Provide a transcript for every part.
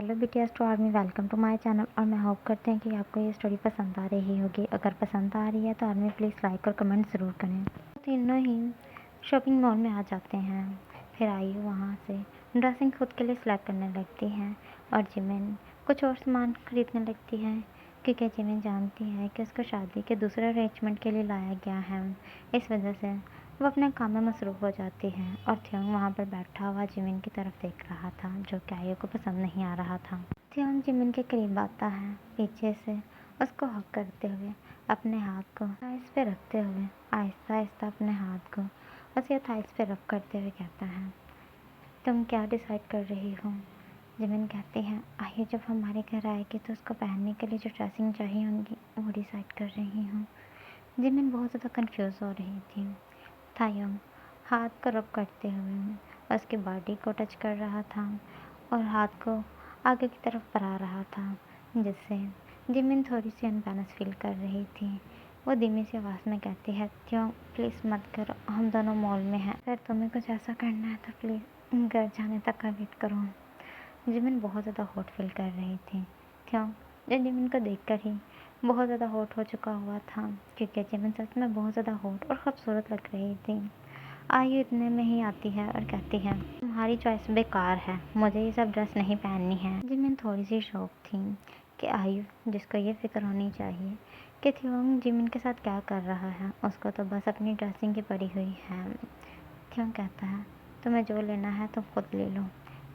Hello BTS to army, welcome to my channel. और मैं hope करते हैं कि आपको ये स्टोरी पसंद आ रही होगी। अगर पसंद आ रही है तो आर्मी प्लीज़ लाइक और कमेंट ज़रूर करें। तो तीनों ही शॉपिंग मॉल में आ जाते हैं। फिर आयु वहाँ से ड्रेसिंग खुद के लिए सिलेक्ट करने लगती हैं और जिमिन कुछ और सामान खरीदने लगती है, क्योंकि जिमिन जानती है कि उसको शादी के दूसरे अरेंजमेंट के लिए लाया गया है। इस वजह से वो अपने काम में मसरूफ़ हो जाती है और थियोंग वहाँ पर बैठा हुआ जिमिन की तरफ देख रहा था, जो कि आयु को पसंद नहीं आ रहा था। थियोंग जिमिन के करीब आता है, पीछे से उसको हक करते हुए अपने हाथ को थाइस पे रखते हुए आहिस्ता आहिस्ता अपने हाथ को उसके थाइस पे रब करते हुए कहता है, तुम क्या डिसाइड कर रही हो? जिमिन कहती है, आयु जब हमारे घर आएगी तो उसको पहनने के लिए जो ड्रेसिंग चाहिए होंगी वो डिसाइड कर रही हूँ। जिमिन बहुत ज़्यादा कंफ्यूज हो रही थी। थायोंग हाथ को रब करते हुए उसकी बॉडी को टच कर रहा था और हाथ को आगे की तरफ बढ़ा रहा था, जिससे जिमिन थोड़ी सी अनबैलेंस फील कर रही थी। वो धीमी सी आवाज़ में कहती है, थियोंग प्लीज़ मत करो, हम दोनों मॉल में हैं। अगर तुम्हें कुछ ऐसा करना है तो प्लीज़ घर जाने तक का वेट करो। जिमिन बहुत ज़्यादा हॉट फील कर रही थी। थियोंग जो जिमिन को देखकर ही बहुत ज़्यादा हॉट हो चुका हुआ था, क्योंकि जिमिन सच में बहुत ज़्यादा हॉट और खूबसूरत लग रही थी। आयु इतने में ही आती है और कहती है, तुम्हारी चॉइस बेकार है, मुझे ये सब ड्रेस नहीं पहननी है। जिमिन थोड़ी सी शॉक थी कि आयु, जिसको ये फिक्र होनी चाहिए कि थियोंग जिमिन के साथ क्या कर रहा है, उसको तो बस अपनी ड्रेसिंग की पड़ी हुई है। थियोंग कहता है, तुम्हें जो लेना है तुम खुद ले लो,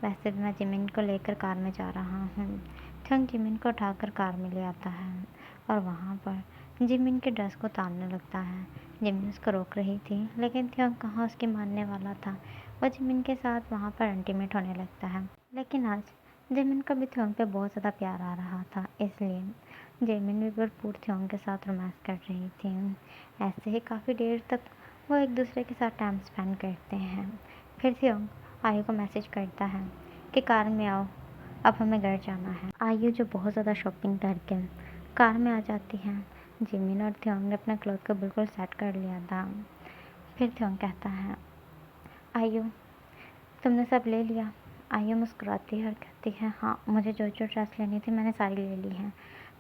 वैसे भी मैं जिमिन को लेकर कार में जा रहा हूँ। थियोंग जिमिन को उठाकर कार में ले आता है और वहाँ पर जिमिन के ड्रेस को उतारने लगता है। जिमिन उसको रोक रही थी, लेकिन थियोंग कहाँ उसकी मानने वाला था। वो जिमिन के साथ वहाँ पर इंटीमेट होने लगता है। लेकिन आज जिमिन को भी थियोंग पे बहुत ज़्यादा प्यार आ रहा था, इसलिए जिमिन भी भरपूर थियोंग के साथ रोमांस कर रही थी। ऐसे ही काफ़ी देर तक वो एक दूसरे के साथ टाइम स्पेंड करते हैं। फिर थियोंग आयु को मैसेज करता है कि कार में आओ, अब हमें घर जाना है। आयु जो बहुत ज़्यादा शॉपिंग करके कार में आ जाती है। जिमिन और थियोंग ने अपने क्लॉथ को बिल्कुल सेट कर लिया था। फिर थियोंग कहता है, आयु तुमने सब ले लिया? आयु मुस्कुराती है और कहती है, हाँ, मुझे जो जो ड्रेस लेनी थी मैंने सारी ले ली हैं,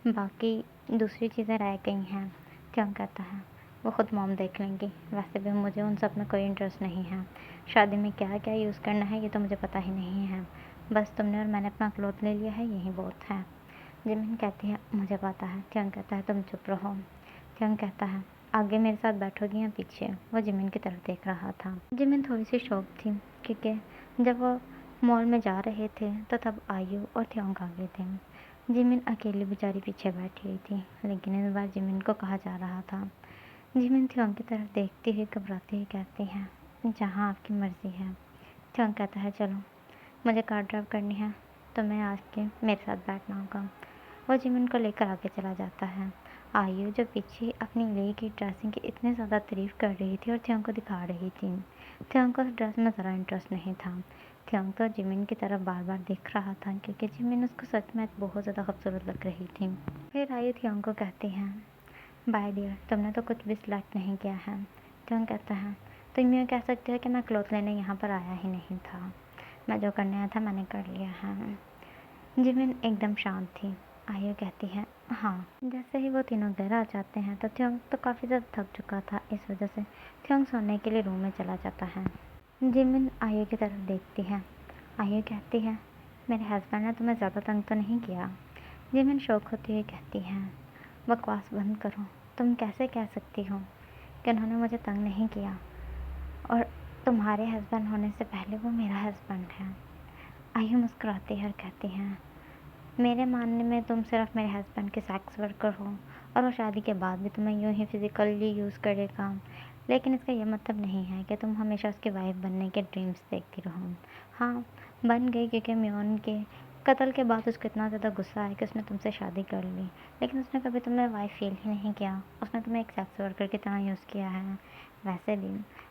बाकी दूसरी चीज़ें रह गई हैं। थियोंग कहता है, वो खुद मॉम देख लेंगी, वैसे भी मुझे उन सब में कोई इंटरेस्ट नहीं है। शादी में क्या क्या यूज़ करना है ये तो मुझे पता ही नहीं है, बस तुमने और मैंने अपना क्लॉथ ले लिया है, यही बहुत है। जिमिन कहती है, मुझे पता है। थियोंग कहता है, तुम चुप रहो। थियोंग कहता है, आगे मेरे साथ बैठोगी या पीछे? वो जिमिन की तरफ देख रहा था। जिमिन थोड़ी सी शॉक थी, क्योंकि जब वो मॉल में जा रहे थे तो तब आयु और थियोंग आ गए थे। जिमिन अकेली बेचारी पीछे बैठी हुई थी, लेकिन इस बार जिमिन को कहा जा रहा था। जिमिन थियोंग की तरफ देखती हुई घबराती हुई कहती है, जहाँ आपकी मर्ज़ी है। थियोंग कहता है, चलो, मुझे कार ड्राइव करनी है, तो मैं आज के मेरे साथ बैठना होगा। वो जिमिन को लेकर आगे चला जाता है। आयु जो पीछे अपनी ले की ड्रेसिंग की इतनी ज़्यादा तारीफ़ कर रही थी और थियोंग को दिखा रही थी। थियोंग को उस ड्रेस में ज़रा इंटरेस्ट नहीं था। थियोंग तो जिमिन की तरफ बार बार देख रहा था, क्योंकि जिमिन उसको सच में बहुत ज़्यादा खूबसूरत लग रही थी। फिर आयु थियोंग को कहती है, बाय डियर, तुमने तो कुछ भी सिलेक्ट नहीं किया है। थियोंग कहता है, तुम यूँ कह सकते हो कि मैं क्लॉथ लेने यहाँ पर आया ही नहीं था, मैं जो करने आया था मैंने कर लिया है। जिमिन एकदम शांत थी। आयु कहती है, हाँ। जैसे ही वो तीनों घर आ जाते हैं तो थियोंग तो काफ़ी ज़्यादा थक चुका था, इस वजह से थियोंग सोने के लिए रूम में चला जाता है। जिमिन आयु की तरफ देखती है। आयु कहती है, मेरे हस्बैंड ने तुम्हें ज़्यादा तंग तो नहीं किया? जिमिन शौक होती हुई कहती है, बकवास बंद करो, तुम कैसे कह सकती हो कि उन्होंने मुझे तंग नहीं किया, और तुम्हारे हस्बैंड होने से पहले वो मेरा हस्बैंड है। आयु मुस्कुराती है और कहती है, मेरे मानने में तुम सिर्फ मेरे हस्बैंड के सेक्स वर्कर हो, और वो शादी के बाद भी तुम्हें यूं ही फिज़िकली यूज़ करेगा, लेकिन इसका यह मतलब नहीं है कि तुम हमेशा उसकी वाइफ बनने के ड्रीम्स देखती रहो। हाँ, बन गई, क्योंकि म्योन के कत्ल के बाद उसको इतना ज़्यादा गुस्सा आया कि उसने तुमसे शादी कर ली, लेकिन उसने कभी तुम्हें वाइफ फील ही नहीं किया, उसने तुम्हें एक सेक्स वर्कर की तरह यूज़ किया है। वैसे भी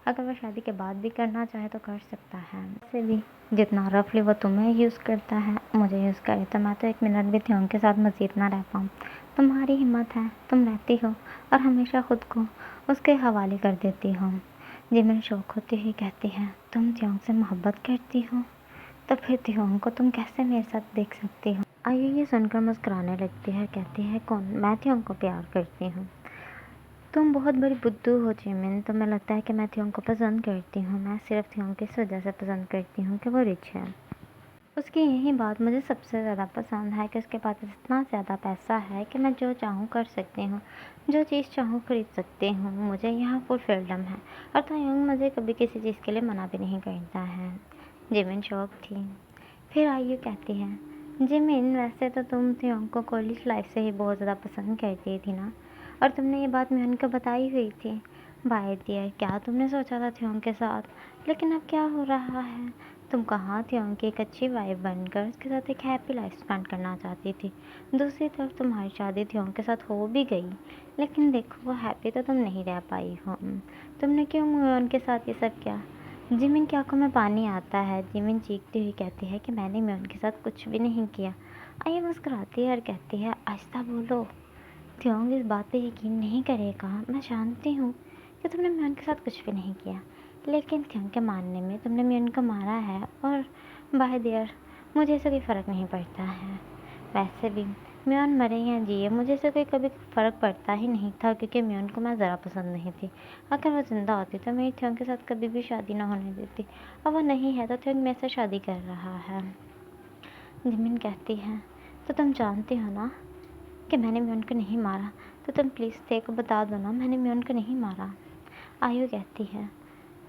अगर वो शादी के बाद भी करना चाहे तो कर सकता है। वैसे भी जितना रफली वो तुम्हें यूज़ करता है मुझे यूज़ करे, तो मैं तो एक मिनट भी थियोंग के साथ मज़ीद ना रह पाऊँ। तुम्हारी हिम्मत है, तुम रहती हो और हमेशा ख़ुद को उसके हवाले कर देती हो। जिमिन शौक होती हुई कहती है, तुम थियोंग से मोहब्बत करती हो? तो फिर त्योंग को तुम कैसे मेरे साथ देख सकती हो। आयु ये सुनकर मुस्कुराने लगती है, कहती है कौन, मैं त्योंग को प्यार करती हूँ। तुम बहुत बड़ी बुद्धू हो जिमिन, तुम्हें लगता है कि मैं त्योंग को पसंद करती हूँ। मैं सिर्फ त्योंग को इस वजह से पसंद करती हूँ कि वो रिच है। उसकी यही बात मुझे सबसे ज़्यादा पसंद है कि उसके पास इतना ज़्यादा पैसा है कि मैं जो चाहूँ कर सकती हूँ, जो चीज़ चाहूँ खरीद सकती हूँ। मुझे यहाँ फुल फ्रीडम है और त्योंग मुझे कभी किसी चीज़ के लिए मना भी नहीं करता है। जिमिन शौक थी। फिर आयु कहती है, जिमिन वैसे तो तुम त्योंग को कॉलेज लाइफ से ही बहुत ज़्यादा पसंद करती थी ना, और तुमने ये बात म्योन को बताई हुई थी। बाय डियर, क्या तुमने सोचा था त्योंग के साथ, लेकिन अब क्या हो रहा है। तुम कहाँ त्योंग की एक अच्छी वाइफ बनकर उसके साथ एक हैप्पी लाइफ स्पेंड करना चाहती थी। दूसरी तरफ तुम्हारी शादी त्योंग के साथ हो भी गई, लेकिन देखो वो हैप्पी तो तुम नहीं रह पाई हो। तुमने क्यों म्योन के साथ ये सब किया। जिमिन की आंखों में पानी आता है। जिमिन चीखती हुई कहती है कि मैंने म्योन के साथ कुछ भी नहीं किया। आयु मुस्कुराती है और कहती है, आहिस्ता बोलो, त्योंग इस बात पे यकीन नहीं करेगा। मैं जानती हूँ कि तुमने म्योन के साथ कुछ भी नहीं किया, लेकिन त्योंग के मानने में तुमने म्योन को मारा है, और बाय देयर मुझे इससे कोई फ़र्क नहीं पड़ता है। वैसे भी म्योन मरे या जिए मुझे इससे कोई कभी फ़र्क पड़ता ही नहीं था, क्योंकि म्योन को मैं ज़रा पसंद नहीं थी। अगर वो ज़िंदा होती तो मेरी त्योंग के साथ कभी भी शादी ना होने देती। अब वो नहीं है तो त्योंग मेरे से शादी कर रहा है। जिमिन कहती है, तो तुम जानती हो ना कि मैंने म्योन को नहीं मारा, तो तुम प्लीज़ ते को बता दो ना मैंने म्योन को नहीं मारा। आयु कहती है,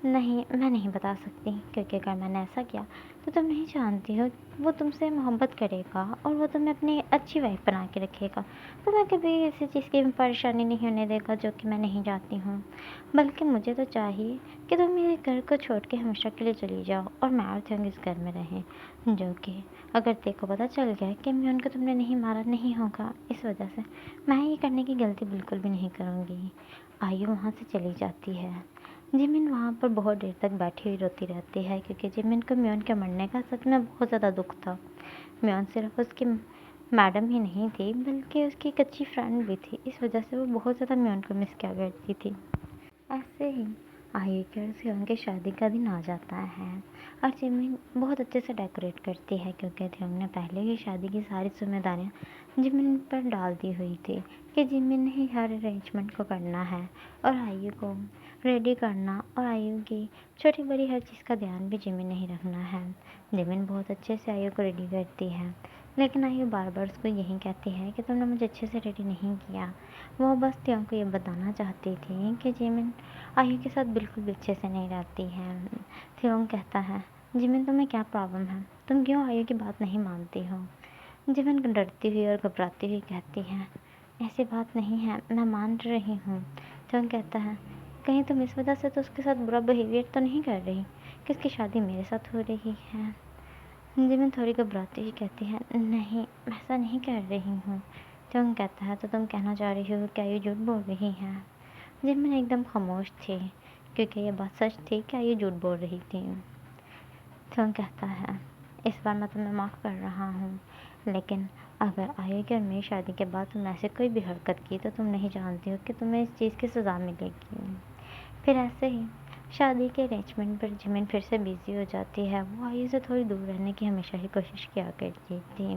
नहीं, मैं नहीं बता सकती, क्योंकि अगर मैंने ऐसा किया तो तुम नहीं जानती हो वो तुमसे मोहब्बत करेगा और वो तुम्हें अपनी अच्छी वाइफ बना के रखेगा। तुम्हें कभी ऐसी चीज़ की परेशानी नहीं होने देगा जो कि मैं नहीं चाहती हूँ। बल्कि मुझे तो चाहिए कि तुम मेरे घर को छोड़ के हमेशा के लिए चली जाओ और मैं और त्योंग इस घर में रहें, जो कि अगर तेरे को पता चल गया कि मैं उनको तुमने नहीं मारा नहीं होगा, इस वजह से मैं ये करने की गलती बिल्कुल भी नहीं करूँगी। आयु वहाँ से चली जाती है। जिमिन वहाँ पर बहुत देर तक बैठी हुई रोती रहती है, क्योंकि जिमिन को म्योन के मरने का सच में बहुत ज़्यादा दुख था। म्योन सिर्फ उसकी मैडम ही नहीं थी, बल्कि उसकी एक अच्छी फ्रेंड भी थी। इस वजह से वो बहुत ज़्यादा म्योन को मिस किया करती थी। ऐसे ही आयुकर से उनकी शादी का दिन आ जाता है और जिमिन बहुत अच्छे से डेकोरेट करती है, क्योंकि थियोंग ने पहले ही शादी की सारी जिम्मेदारियां जिमिन पर डाल दी हुई थी कि जिमिन ही हर अरेंजमेंट को करना है और आयु को रेडी करना, और आयु की छोटी बड़ी हर चीज़ का ध्यान भी जिमिन ने ही रखना है। जिमिन बहुत अच्छे से आयु को रेडी करती है, लेकिन आयु बार बार उसको यही कहती है कि तुमने मुझे अच्छे से रेडी नहीं किया। वो बस त्योंग को ये बताना चाहती थी कि जिमिन आयु के साथ बिल्कुल भी अच्छे से नहीं रहती है। त्योंग कहता है, जिमिन तुम्हें क्या प्रॉब्लम है, तुम क्यों आयु की बात नहीं मानती हो। जिमिन डरती हुई और घबराती हुई कहती है, ऐसी बात नहीं है, मैं मान रही हूँ। त्योंग कहता है, कहीं तुम इस वजह से तो उसके साथ बुरा बिहेवियर तो नहीं कर रही कि उसकी शादी मेरे साथ हो रही है। जिमिन थोड़ी घबराती हुई कहती है, नहीं, मैं ऐसा नहीं कर रही हूँ। त्योंग कहता है, तो तुम कहना चाह रही हो क्या ये झूठ बोल रही है। जिमिन एकदम खामोश थी, क्योंकि ये बात सच थी क्या ये झूठ बोल रही थी। त्योंग कहता है, इस बार मैं तुम्हें माफ़ कर रहा हूँ, लेकिन अगर आयु की और मेरी शादी के बाद तुम ऐसे कोई भी हरकत की तो तुम नहीं जानती हो कि तुम्हें इस चीज़ की सज़ा मिलेगी। फिर ऐसे ही शादी के अरेंजमेंट पर जिमिन फिर से बिजी हो जाती है। वो आयु से थोड़ी दूर रहने की हमेशा ही कोशिश किया करती थी।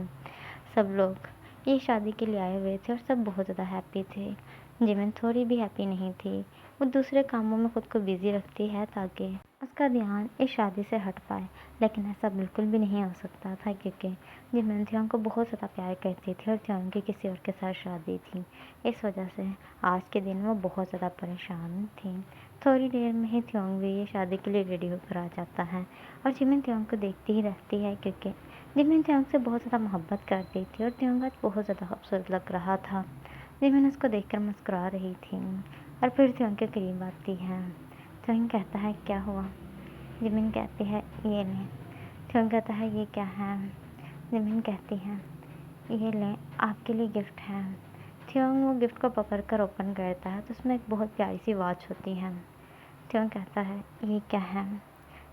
सब लोग ये शादी के लिए आए हुए थे और सब बहुत ज़्यादा हैप्पी थे। जिमिन थोड़ी भी हैप्पी नहीं थी। वो दूसरे कामों में खुद को बिजी रखती है ताकि उसका ध्यान इस शादी से हट पाए, लेकिन ऐसा बिल्कुल भी नहीं हो सकता था, क्योंकि जिमिन त्योंग को बहुत ज़्यादा प्यार करती थी और त्योंग की किसी और के साथ शादी थी। इस वजह से आज के दिन वो बहुत ज़्यादा परेशान थी। थोड़ी देर में ही त्योंग भी ये शादी के लिए रेडी होकर आ जाता है और जिमिन त्योंग को देखती ही रहती है, क्योंकि जिमिन त्योंग से बहुत ज़्यादा मोहब्बत करती थी और त्योंग आज बहुत ज़्यादा खूबसूरत लग रहा था। जिमिन उसको देखकर मुस्कुरा रही थी और फिर त्योंग के करीब आती है। त्योंग कहता है, क्या हुआ। जिमिन कहती है, ये लें। त्योंग कहता है, ये क्या है। जिमिन कहती है, ये लें, आपके लिए गिफ्ट है। त्योंग वो गिफ्ट को पकड़कर ओपन करता है तो उसमें एक बहुत प्यारी सी वॉच होती है। त्योंग कहता है, ये क्या है।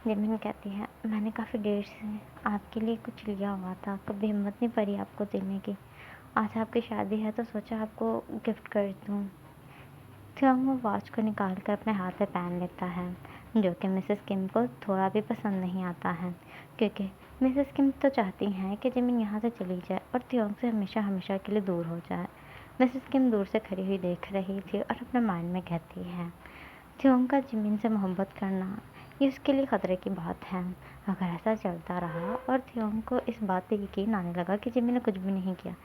जिमिन कहती है, मैंने काफ़ी देर से आपके लिए कुछ लिया हुआ था, कभी हिम्मत नहीं पड़ी आपको देने की। आज आपकी शादी है तो सोचा आपको गिफ्ट कर दूँ। त्योंग वो वॉच को निकाल कर अपने हाथ में पहन लेता है, जो कि मिसेस किम को थोड़ा भी पसंद नहीं आता है, क्योंकि मिसेस किम तो चाहती हैं कि जिमिन यहाँ से चली जाए और थियोंग से हमेशा हमेशा के लिए दूर हो जाए। मिसेस किम दूर से खड़ी हुई देख रही थी और अपने माइंड में कहती है, थियोंग का जिमिन से मोहब्बत करना ये उसके लिए खतरे की बात है। अगर ऐसा चलता रहा और थियोंग को इस बात पे यकीन आने लगा कि जिमिन ने कुछ भी नहीं किया,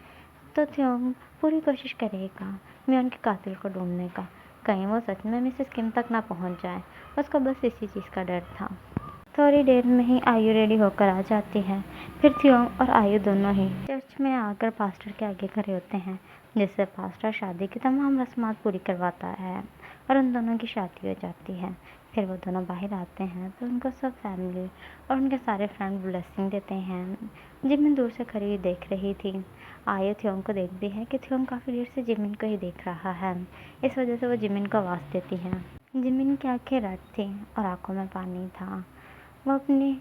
तो थियोंग पूरी कोशिश करेगा म्योन के कातिल को ढूंढने का। कहीं वो सच में मिसेस किम तक ना पहुंच जाए। उसको बस इसी चीज़ का डर था। थोड़ी देर में ही आयु रेडी होकर आ जाती है। फिर थियोंग और आयु दोनों ही चर्च में आकर पास्टर के आगे खड़े होते हैं, जिससे पास्टर शादी की तमाम रस्मात पूरी करवाता है और उन दोनों की शादी हो जाती है। फिर वो दोनों बाहर आते हैं तो उनको सब फैमिली और उनके सारे फ्रेंड ब्लेसिंग देते हैं। जिमिन दूर से खड़ी हुई देख रही थी। आयु थियोंग को देखती है कि थियोंग काफ़ी देर से जिमिन को ही देख रहा है। इस वजह से वो जिमिन को आवाज़ देती है। जिमिन की आंखें रेड थी और आंखों में पानी था। वो अपने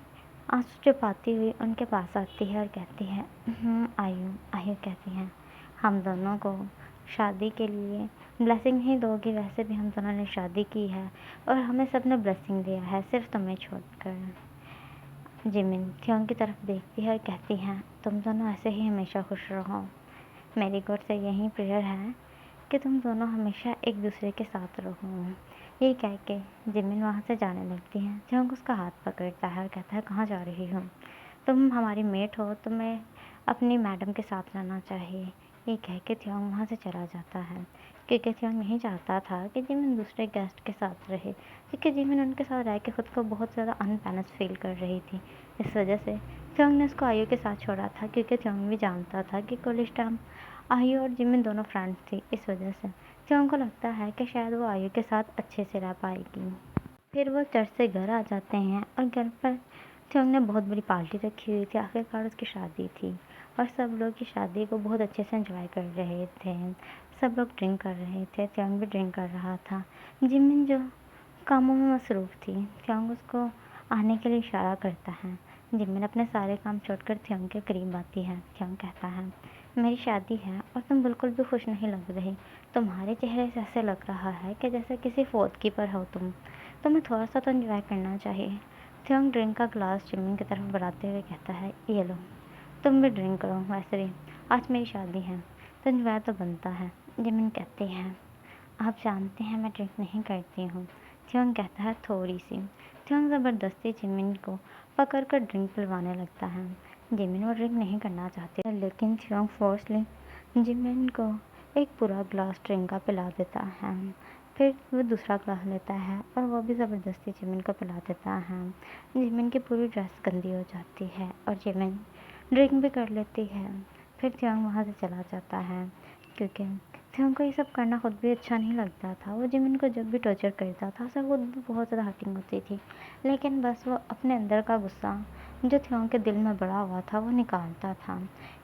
आंसू छुपाती हुई उनके पास आती है और कहती है, आयु। आयु कहती है, हम दोनों को शादी के लिए ब्लेसिंग ही दोगी। वैसे भी हम दोनों ने शादी की है और हमें सबने ब्लेसिंग दिया है, सिर्फ तुम्हें छोड़कर। जिमिन थियोंग की तरफ देखती है और कहती है, तुम दोनों ऐसे ही हमेशा खुश रहो। मेरी गॉड से यही प्रेयर है कि तुम दोनों हमेशा एक दूसरे के साथ रहो। ये कह के जिमिन वहाँ से जाने लगती है। थियोंग उसका हाथ पकड़ता है और कहता है, कहाँ जा रही हो? तुम हमारी मेट हो, तुम्हें अपनी मैडम के साथ रहना चाहिए। ये कह के थियोंग वहाँ से चला जाता है, क्योंकि थियोंग नहीं चाहता था कि जिमिन दूसरे गेस्ट के साथ रहे, क्योंकि जिमिन उनके साथ रह के खुद को बहुत ज़्यादा अनबैलेंस फील कर रही थी। इस वजह से थियोंग ने उसको आयु के साथ छोड़ा था, क्योंकि थियोंग भी जानता था कि कॉलेज टाइम आयु और जिमिन दोनों फ्रेंड्स थी। इस वजह से थियोंग को लगता है कि शायद वो आयु के साथ अच्छे से रह पाएगी। फिर वो चर्च से घर आ जाते हैं और घर पर थियोंग ने बहुत बड़ी पार्टी रखी हुई थी। आखिरकार उसकी शादी थी और सब लोग की शादी को बहुत अच्छे से एंजॉय कर रहे थे। सब लोग ड्रिंक कर रहे थे, थियोंग भी ड्रिंक कर रहा था। जिमिन जो कामों में मसरूफ़ थी, थियोंग उसको आने के लिए इशारा करता है। जिमिन अपने सारे काम छोड़कर थियोंग के करीब आती है। थियोंग कहता है, मेरी शादी है और तुम बिल्कुल भी खुश नहीं लग रही। तुम्हारे चेहरे से ऐसे लग रहा है कि जैसे किसी फौतगी पर हो तुम। तुम्हें थोड़ा सा तो एंजॉय करना चाहिए। थियोंग ड्रिंक का ग्लास जिमिन की तरफ बढ़ाते हुए कहता है, ये लो, तुम भी ड्रिंक करो। वैसे भी आज मेरी शादी है तो एंजॉय तो बनता है। जिमिन कहती है, आप जानते हैं मैं ड्रिंक नहीं करती हूँ। थियोंग कहता है, थोड़ी सी। थियोंग ज़बरदस्ती जिमिन को पकड़ कर ड्रिंक पिलवाने लगता है। जिमिन वो ड्रिंक नहीं करना चाहती, लेकिन थियोंग फोर्सली जिमिन को एक पूरा ग्लास ड्रिंक का पिला देता है। फिर वो दूसरा ग्लास लेता है और वो भी ज़बरदस्ती जिमिन को पिला देता है। जिमिन की पूरी ड्रेस गंदी हो जाती है और जिमिन ड्रिंक भी कर लेती है। फिर थियोंग वहाँ से चला जाता है, क्योंकि थियोंग को ये सब करना खुद भी अच्छा नहीं लगता था। वो जिमिन को जब भी टॉर्चर करता था उसे खुद भी बहुत ज़्यादा हर्टिंग होती थी, लेकिन बस वो अपने अंदर का गुस्सा जो थियोंग के दिल में बढ़ा हुआ था वो निकालता था,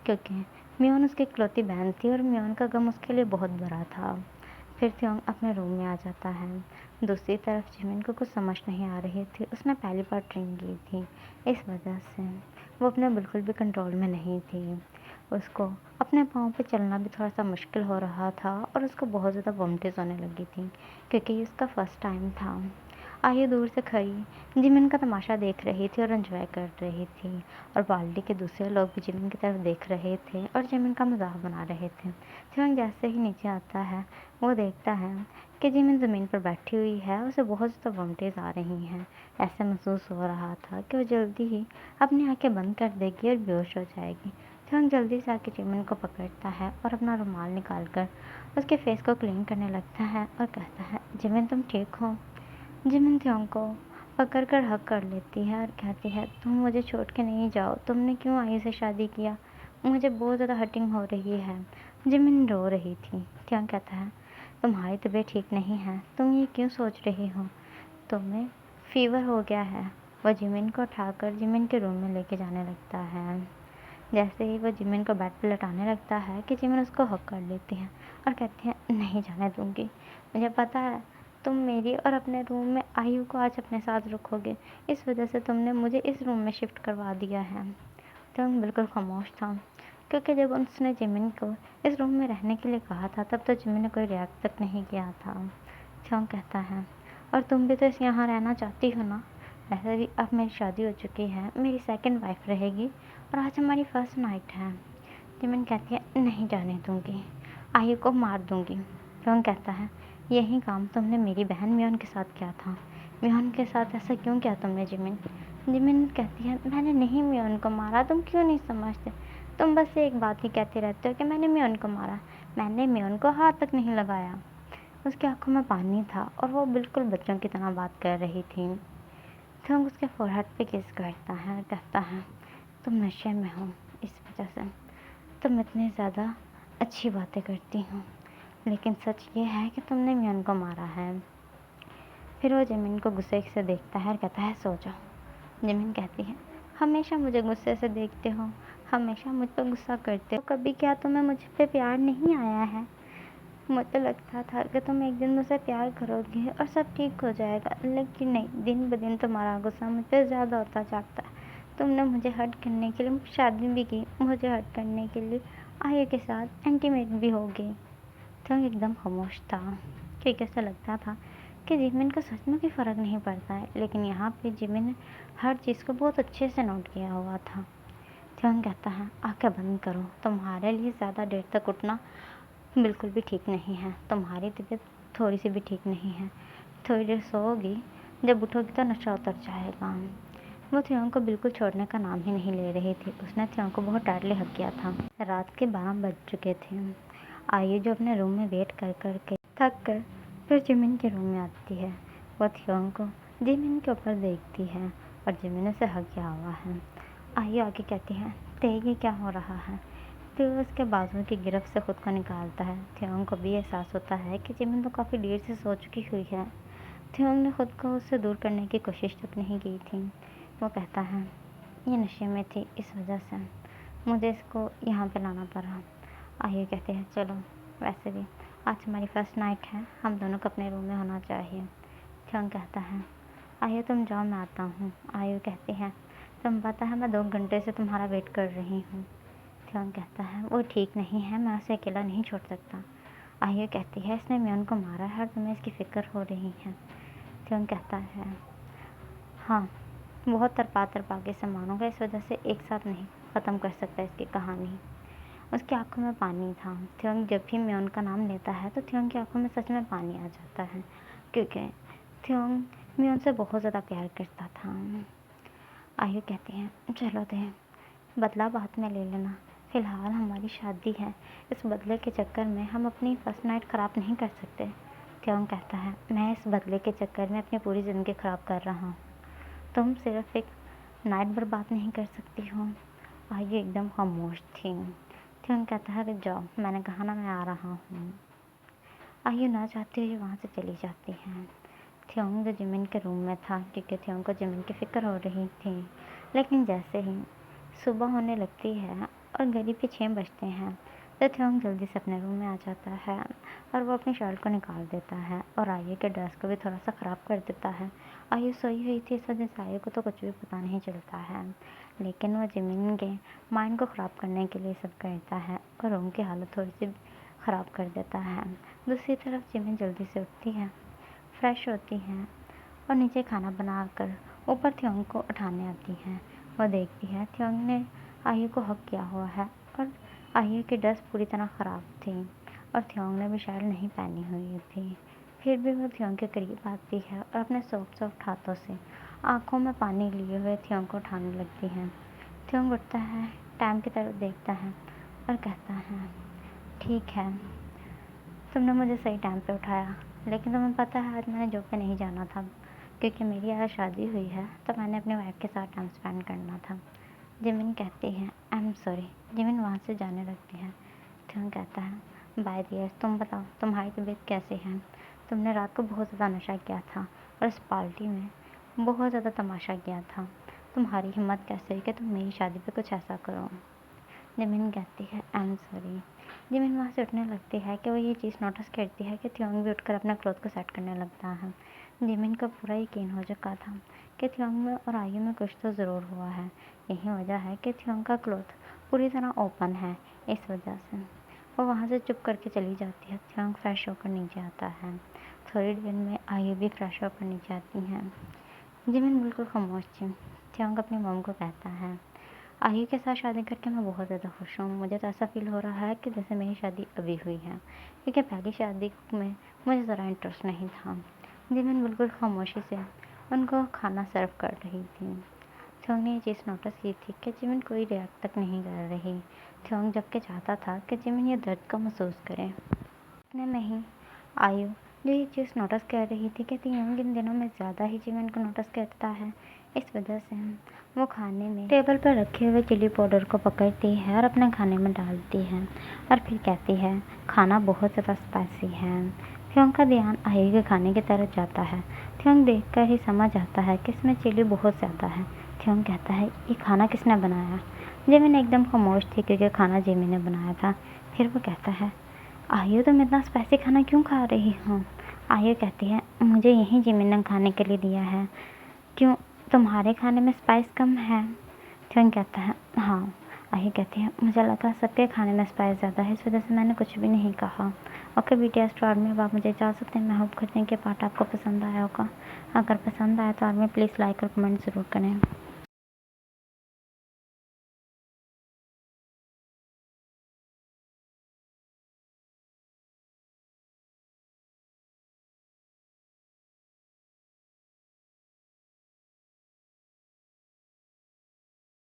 क्योंकि म्योन उसकी इकलौती बहन थी और म्योन का गम उसके लिए बहुत बड़ा था। फिर थियोंग अपने रूम में आ जाता है। दूसरी तरफ जिमिन को कुछ समझ नहीं आ रही थी। उसने पहली बार ड्रिंक की थी, इस वजह से वो अपने बिल्कुल भी कंट्रोल में नहीं थी। उसको अपने पाँव पे चलना भी थोड़ा सा मुश्किल हो रहा था और उसको बहुत ज़्यादा वॉमिटिंग्स होने लगी थी, क्योंकि ये उसका फर्स्ट टाइम था। आयु दूर से खड़ी जिमिन का तमाशा देख रही थी और एंजॉय कर रही थी, और पार्टी के दूसरे लोग भी जिमिन की तरफ देख रहे थे और जिमिन का मजाक बना रहे थे। थियोंग जैसे ही नीचे आता है वो देखता है कि जिमिन ज़मीन पर बैठी हुई है, उसे बहुत ज़्यादा वॉमिटिंग्स आ रही हैं। ऐसे महसूस हो रहा था कि वो जल्दी ही अपनी आंखें बंद कर देगी और बेहोश हो जाएगी। थियोंग जल्दी से आके जिमिन को पकड़ता है और अपना रुमाल निकाल कर उसके फेस को क्लीन करने लगता है और कहता है, जिमिन तुम ठीक हो? जिमिन थियोंग को पकड़ कर हक कर लेती है और कहती है, तुम मुझे छोड़ के नहीं जाओ। तुमने क्यों आयु से शादी किया? मुझे बहुत ज़्यादा हर्टिंग हो रही है। जिमिन रो रही थी। थियोंग कहता है, तुम्हारी तबीयत ठीक नहीं है, तुम ये क्यों सोच रही हो? तुम्हें फीवर हो गया है। वह जिमिन को उठाकर जिमिन के रूम में लेके जाने लगता है। जैसे ही वह जिमिन को बेड पर लटाने लगता है कि जिमिन उसको हक कर लेती है और कहती है, नहीं जाने दूंगी। मुझे पता है तुम मेरी और अपने रूम में आयु को आज अपने साथ रखोगे, इस वजह से तुमने मुझे इस रूम में शिफ्ट करवा दिया है। तो बिल्कुल खामोश था, क्योंकि जब उसने जिमिन को इस रूम में रहने के लिए कहा था तब तो जिमिन ने कोई रिएक्ट तक नहीं किया था। थियोंग कहता है, और तुम भी तो इस यहाँ रहना चाहती हो ना? वैसे भी अब मेरी शादी हो चुकी है, मेरी सेकंड वाइफ रहेगी और आज हमारी फर्स्ट नाइट है। जिमिन कहती है नहीं जाने दूंगी, आयु को मार दूंगी। फ्योंग कहता है यही काम तुमने मेरी बहन म्योन के साथ किया था। म्योन के साथ ऐसा क्यों किया तुमने जिमिन? जिमिन कहती है मैंने नहीं म्योन को मारा, तुम क्यों नहीं समझते? तुम बस एक बात ही कहते रहते हो कि मैंने म्योन को मारा। मैंने म्योन को हाथ तक नहीं लगाया। उसकी आंखों में पानी था और वो बिल्कुल बच्चों की तरह बात कर रही थी। थोंग उसके फोरहेड पे किस करता है और कहता है तुम नशे में हो, इस वजह से तुम इतनी ज़्यादा अच्छी बातें करती हो, लेकिन सच ये है कि तुमने म्योन को मारा है। फिर वो जिमिन को गुस्से से देखता है और कहता है सो जाओ। जिमिन कहती है हमेशा मुझे गुस्से से देखते हो, हमेशा मुझ पर गुस्सा करते हो, कभी क्या तुम्हें मुझ पे प्यार नहीं आया है? मुझे लगता था कि तुम एक दिन मुझसे प्यार करोगे और सब ठीक हो जाएगा, लेकिन नहीं, दिन ब दिन तुम्हारा गुस्सा मुझ पर ज़्यादा होता जाता है। तुमने मुझे हर्ट करने के लिए शादी भी की, मुझे हर्ट करने के लिए आयु के साथ इंटीमेट भी हो गई। तो एकदम खामोश था क्योंकि ऐसा लगता था कि जिमिन को सच में कोई फ़र्क नहीं पड़ता है, लेकिन यहाँ पे जिमिन ने हर चीज़ को बहुत अच्छे से नोट किया हुआ था। थ्योंग कहता है आंखें बंद करो, तुम्हारे लिए ज़्यादा देर तक उठना बिल्कुल भी ठीक नहीं है, तुम्हारी तबीयत थोड़ी सी भी ठीक नहीं है। थोड़ी देर सोओगी, जब उठोगी तो नशा उतर जाएगा। वो थ्योंग को बिल्कुल छोड़ने का नाम ही नहीं ले रही थी। उसने थ्योंग को बहुत टाइटली हग किया था। रात के 12 बज चुके थे। आयु जो अपने रूम में वेट कर कर के थक कर फिर जिमिन के रूम में आती है। वो थ्योंग को जिमिन के ऊपर देखती है और जिमिन उसे हग किया हुआ है। आयु आगे कहती है ये क्या हो रहा है? तो उसके बाजू की गिरफ्त से खुद को निकालता है। थ्योंग को भी एहसास होता है कि जिमिन तो काफ़ी देर से सो चुकी हुई है। थ्योंग ने खुद को उससे दूर करने की कोशिश तक नहीं की थी। वो कहता है ये नशे में थी, इस वजह से मुझे इसको यहाँ पे लाना पड़ा। आयु कहते हैं चलो, वैसे भी आज हमारी फर्स्ट नाइट है, हम दोनों को अपने रूम में होना चाहिए। थ्योंग कहता है आयु तुम जाओ, मैं आता हूँ। आयु कहती है तुम पता है मैं 2 घंटे से तुम्हारा वेट कर रही हूँ। थ्योंग कहता है वो ठीक नहीं है, मैं उसे अकेला नहीं छोड़ सकता। आयु कहती है इसने म्योन को मारा है और तुम्हें इसकी फ़िक्र हो रही है। थ्योंग कहता है हाँ, बहुत तरपा तरपा के इसे मारूंगा, इस वजह से एक साथ नहीं ख़त्म कर सकता इसकी कहानी। उसकी आंखों में पानी था। थ्योंग जब भी म्योन का नाम लेता है तो थ्योंग की आंखों में सच में पानी आ जाता है, क्योंकि थ्योंग म्योन से बहुत ज़्यादा प्यार करता था। आयु कहती है चलो दे, बदला बाद में ले लेना, फ़िलहाल हमारी शादी है, इस बदले के चक्कर में हम अपनी फर्स्ट नाइट ख़राब नहीं कर सकते। थ्योंग कहता है मैं इस बदले के चक्कर में अपनी पूरी ज़िंदगी ख़राब कर रहा हूँ, तुम सिर्फ एक नाइट बर्बाद नहीं कर सकती हो। आयु एकदम खामोश थी। थ्योंग कहता है कि जाओ, मैंने कहा ना मैं आ रहा हूँ। आयु ना चाहते हुए वहाँ से चली जाती है। थ्योंग जो जिमिन के रूम में था, क्योंकि थ्योंग को जिमिन की फ़िक्र हो रही थी। लेकिन जैसे ही सुबह होने लगती है और घड़ी पे 6 बजते हैं तो थ्योंग जल्दी से अपने रूम में आ जाता है और वो अपनी शर्ट को निकाल देता है और आयु के ड्रेस को भी थोड़ा सा ख़राब कर देता है। आयु सोई हुई थी, इस वजह से आयु को तो कुछ भी पता नहीं चलता है, लेकिन वो जिमिन के माइंड को ख़राब करने के लिए सब करता है और रूम की हालत थोड़ी सी ख़राब कर देता है। दूसरी तरफ जिमिन जल्दी से उठती है, फ्रेश होती है और नीचे खाना बनाकर ऊपर थ्योंग को उठाने आती है। वो देखती है थ्योंग ने आयु को हक किया हुआ है और आयु की ड्रेस पूरी तरह ख़राब थी और थ्योंग ने भी शायद नहीं पहनी हुई थी। फिर भी वो थ्योंग के करीब आती है और अपने सॉफ्ट सॉफ्ट हाथों से आंखों में पानी लिए हुए थ्योंग को उठाने लगती है। थ्योंग उठता है, टाइम की तरफ देखता है और कहता है ठीक है, तुमने मुझे सही टाइम पे उठाया, लेकिन तुम्हें पता है आज मैंने जॉब पे नहीं जाना था, क्योंकि मेरी आज शादी हुई है तो मैंने अपनी वाइफ के साथ टाइम स्पेंड करना था। जिमिन कहती है आई एम सॉरी। जिमिन वहाँ से जाने लगती है। थ्योंग कहता है बाय डियर, तुम बताओ तुम्हारी तबीयत कैसी है? तुमने रात को बहुत ज़्यादा नशा किया था और इस पार्टी में बहुत ज़्यादा तमाशा किया था, तुम्हारी हिम्मत कैसे हुई कि तुम मेरी शादी पे कुछ ऐसा करो? जिमिन कहती है आई एम सॉरी। जिमिन वहाँ से उठने लगती है कि वो ये चीज़ नोटिस करती है कि थ्योंग भी उठकर अपना क्लॉथ को सेट करने लगता है। जिमिन को पूरा यकीन हो चुका था कि थ्योंग में और आयु में कुछ तो ज़रूर हुआ है। यही वजह है कि थ्योंग का क्लॉथ पूरी तरह ओपन है। इस वजह से वो वहाँ से चुप करके चली जाती है। थ्योंग फ्रेश होकर नीचे आता है। थोड़ी देर में आयु भी फ्रेश होकर नीचे आती हैं। जिमिन बिल्कुल खामोश थी। थियोंग अपनी मॉम को कहता है, आयु के साथ शादी करके मैं बहुत ज़्यादा खुश हूँ। मुझे तो ऐसा फ़ील हो रहा है कि जैसे मेरी शादी अभी हुई है, क्योंकि पहली शादी में मुझे ज़रा इंटरेस्ट नहीं था। जिमिन बिल्कुल खामोशी से उनको खाना सर्व कर रही थी। थियोंग ने ये चीज़ नोटिस की थी कि जिमिन कोई रिएक्ट तक नहीं कर रही। थियोंग जबकि चाहता था कि जिमिन ये दर्द को महसूस करे। इतने में ही आयु जो ये चीज़ नोटिस कर रही थी कि थियोंग इन दिनों में ज़्यादा ही जिमिन को नोटिस करता है, इस वजह से वो खाने में टेबल पर रखे हुए चिली पाउडर को पकड़ती है और अपने खाने में डालती है और फिर कहती है, खाना बहुत ज़्यादा स्पाइसी है। थियोंग का ध्यान आयु के खाने की तरफ जाता है। थियोंग देखकर ही समझ आता है कि इसमें चिली बहुत ज़्यादा है। थियोंग कहता है, ये खाना किसने बनाया? जिमिन एकदम खामोश थी क्योंकि खाना जिमिन ने बनाया था। फिर वो कहता है, आयु तुम इतना स्पाइसी खाना क्यों खा रही हो? आयु कहती है, मुझे यही जिमिन ने खाने के लिए दिया है। क्यों, तुम्हारे खाने में स्पाइस कम है? थियोंग कहता है, हाँ। आयु कहती है, मुझे लगा सबके खाने में स्पाइस ज़्यादा है, इस वजह से मैंने कुछ भी नहीं कहा। ओके बीटीएस तो आर्मी, अब आप मुझे इजाज़त दें। मैं होप करती हूँ कि पार्ट आपको पसंद आया होगा। अगर पसंद आया तो आर्मी प्लीज़ लाइक और कमेंट ज़रूर करें।